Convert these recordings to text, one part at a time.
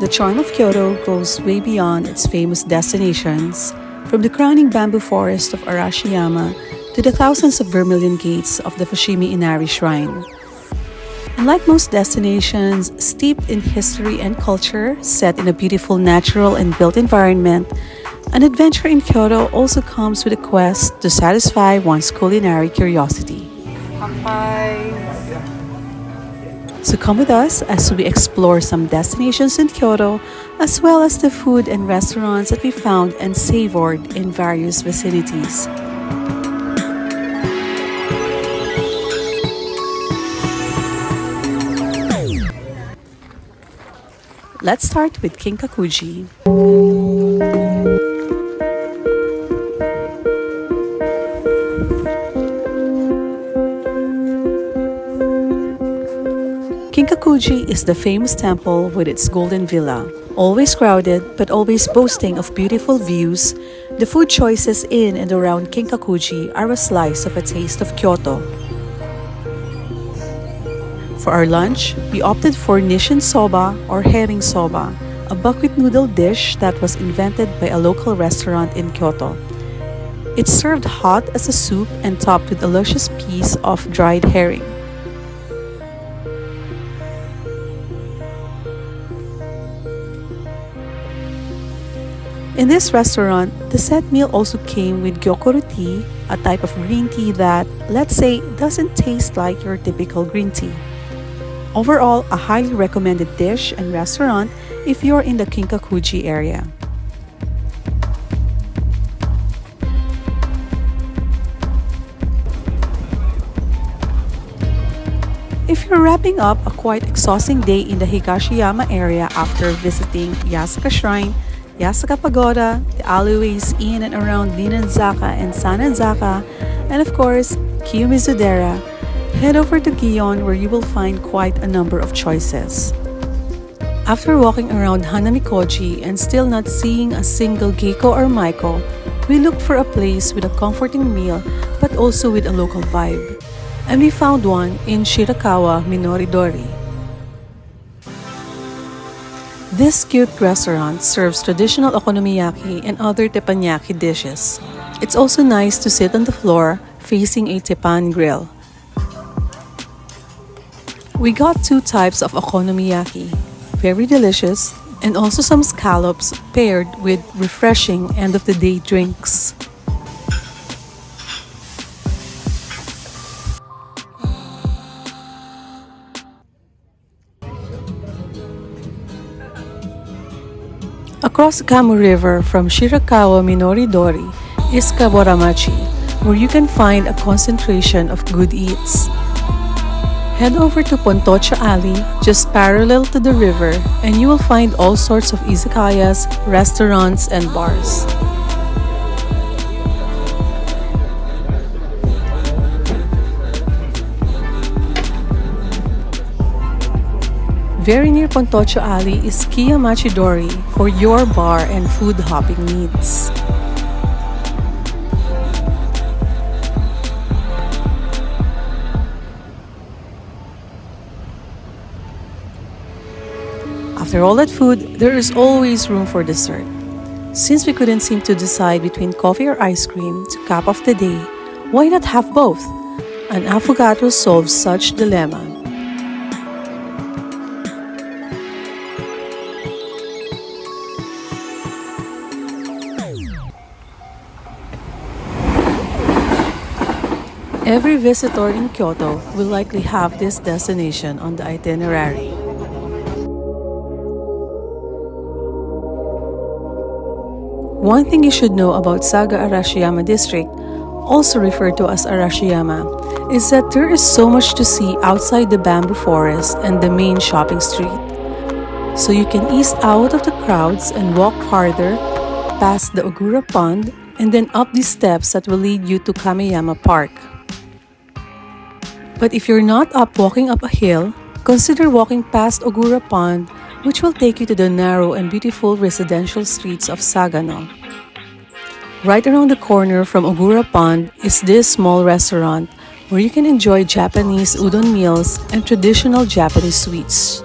The charm of Kyoto goes way beyond its famous destinations, from the crowning bamboo forest of Arashiyama to the thousands of vermilion gates of the Fushimi Inari Shrine. Unlike most destinations steeped in history and culture, set in a beautiful natural and built environment, an adventure in Kyoto also comes with a quest to satisfy one's culinary curiosity. So come with us as we explore some destinations in Kyoto, as well as the food and restaurants that we found and savored in various vicinities. Let's start with Kinkakuji. Kinkakuji is the famous temple with its golden villa. Always crowded, but always boasting of beautiful views, the food choices in and around Kinkakuji are a slice of a taste of Kyoto. For our lunch, we opted for Nishin Soba or herring soba, a buckwheat noodle dish that was invented by a local restaurant in Kyoto. It's served hot as a soup and topped with a luscious piece of dried herring. In this restaurant, the set meal also came with gyokoro tea, a type of green tea that, let's say, doesn't taste like your typical green tea. Overall, a highly recommended dish and restaurant if you're in the Kinkakuji area. If you're wrapping up a quite exhausting day in the Arashiyama area after visiting Yasaka Shrine, Yasaka Pagoda, the alleyways in and around Ninanzaka and Sananzaka, and of course, Kiyomizudera, head over to Gion where you will find quite a number of choices. After walking around Hanamikoji and still not seeing a single geiko or maiko, we looked for a place with a comforting meal but also with a local vibe. And we found one in Shirakawa Minoridori. This cute restaurant serves traditional okonomiyaki and other teppanyaki dishes. It's also nice to sit on the floor facing a teppan grill. We got two types of okonomiyaki, very delicious, and also some scallops paired with refreshing end-of-the-day drinks. Across the Kamu River from Shirakawa Minoridori is Kaboramachi, where you can find a concentration of good eats. Head over to Pontocha Alley, just parallel to the river, and you will find all sorts of izakayas, restaurants, and bars. Very near Pontocho Alley is Kiyamachidori for your bar and food hopping needs. After all that food, there is always room for dessert. Since we couldn't seem to decide between coffee or ice cream to cap off the day, why not have both? An affogato solves such dilemma. Every visitor in Kyoto will likely have this destination on the itinerary. One thing you should know about Saga Arashiyama district, also referred to as Arashiyama, is that there is so much to see outside the bamboo forest and the main shopping street. So you can ease out of the crowds and walk farther past the Ogura Pond and then up these steps that will lead you to Kameyama Park. But if you're not up walking up a hill, consider walking past Ogura Pond, which will take you to the narrow and beautiful residential streets of Sagano. Right around the corner from Ogura Pond is this small restaurant where you can enjoy Japanese udon meals and traditional Japanese sweets.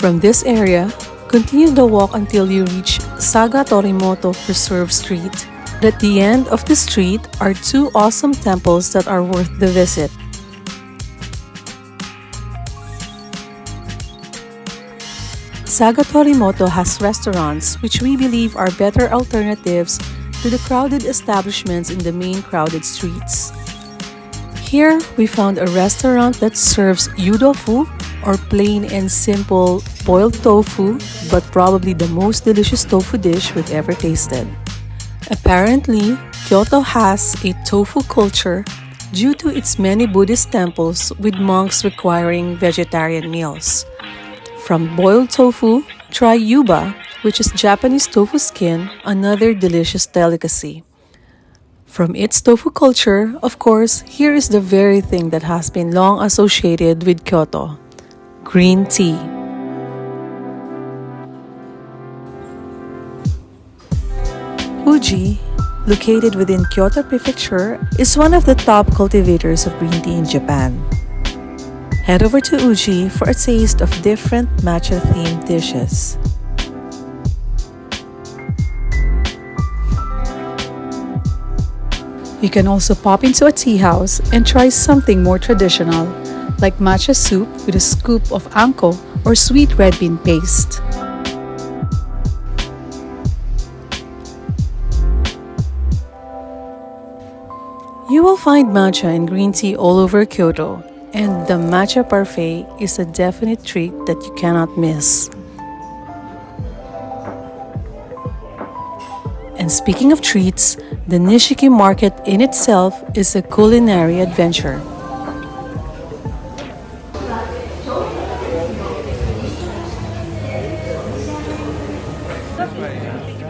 From this area, continue the walk until you reach Saga Torimoto Preserve Street. At the end of the street are two awesome temples that are worth the visit. Saga Torimoto has restaurants which we believe are better alternatives to the crowded establishments in the main crowded streets. Here, we found a restaurant that serves yudofu, or plain and simple boiled tofu, but probably the most delicious tofu dish we've ever tasted. Apparently, Kyoto has a tofu culture due to its many Buddhist temples with monks requiring vegetarian meals. From boiled tofu, try yuba, which is Japanese tofu skin, another delicious delicacy. From its tofu culture, of course, here is the very thing that has been long associated with Kyoto: green tea. Uji, located within Kyoto Prefecture, is one of the top cultivators of green tea in Japan. Head over to Uji for a taste of different matcha-themed dishes. You can also pop into a tea house and try something more traditional, like matcha soup with a scoop of anko or sweet red bean paste. You will find matcha and green tea all over Kyoto, and the matcha parfait is a definite treat that you cannot miss. And speaking of treats, the Nishiki Market in itself is a culinary adventure.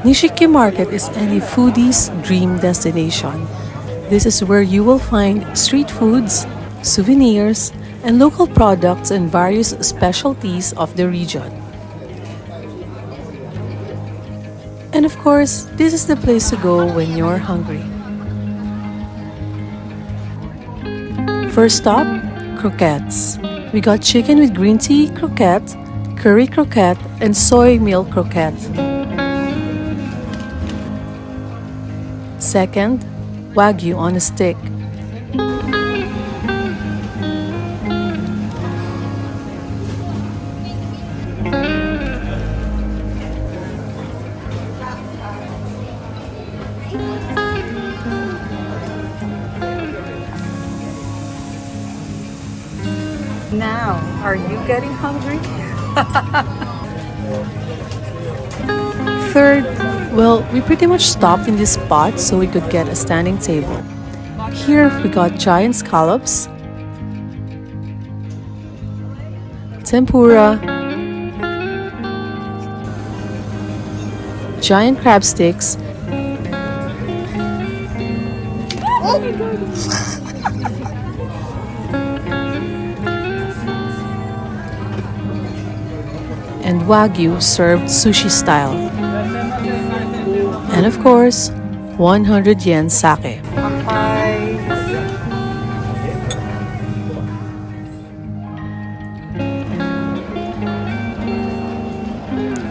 Nishiki Market is any foodie's dream destination. This is where you will find street foods, souvenirs, and local products and various specialties of the region. And of course, this is the place to go when you're hungry. First stop, croquettes. We got chicken with green tea croquette, curry croquette, and soy milk croquette. Second, wagyu on a stick. Now, are you getting hungry? Third, well, we pretty much stopped in this spot so we could get a standing table. Here we got giant scallops, tempura, giant crab sticks, and wagyu served sushi style. And of course, 100 yen sake.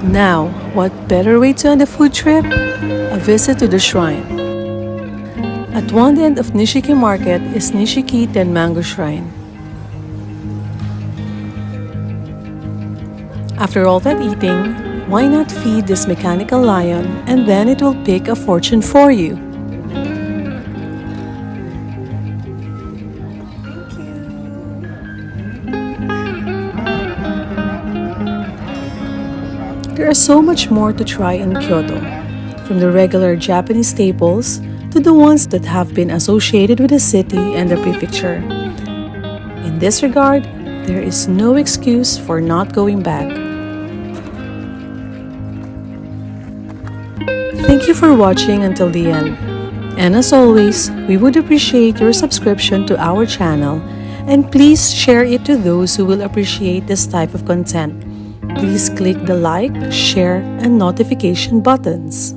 Now, what better way to end a food trip? A visit to the shrine. At one end of Nishiki Market is Nishiki Tenmango Shrine. After all that eating, why not feed this mechanical lion and then it will pick a fortune for you? There is so much more to try in Kyoto, from the regular Japanese staples to the ones that have been associated with the city and the prefecture. In this regard, there is no excuse for not going back. Thank you for watching until the end. And as always, we would appreciate your subscription to our channel, and please share it to those who will appreciate this type of content. Please click the like, share, and notification buttons.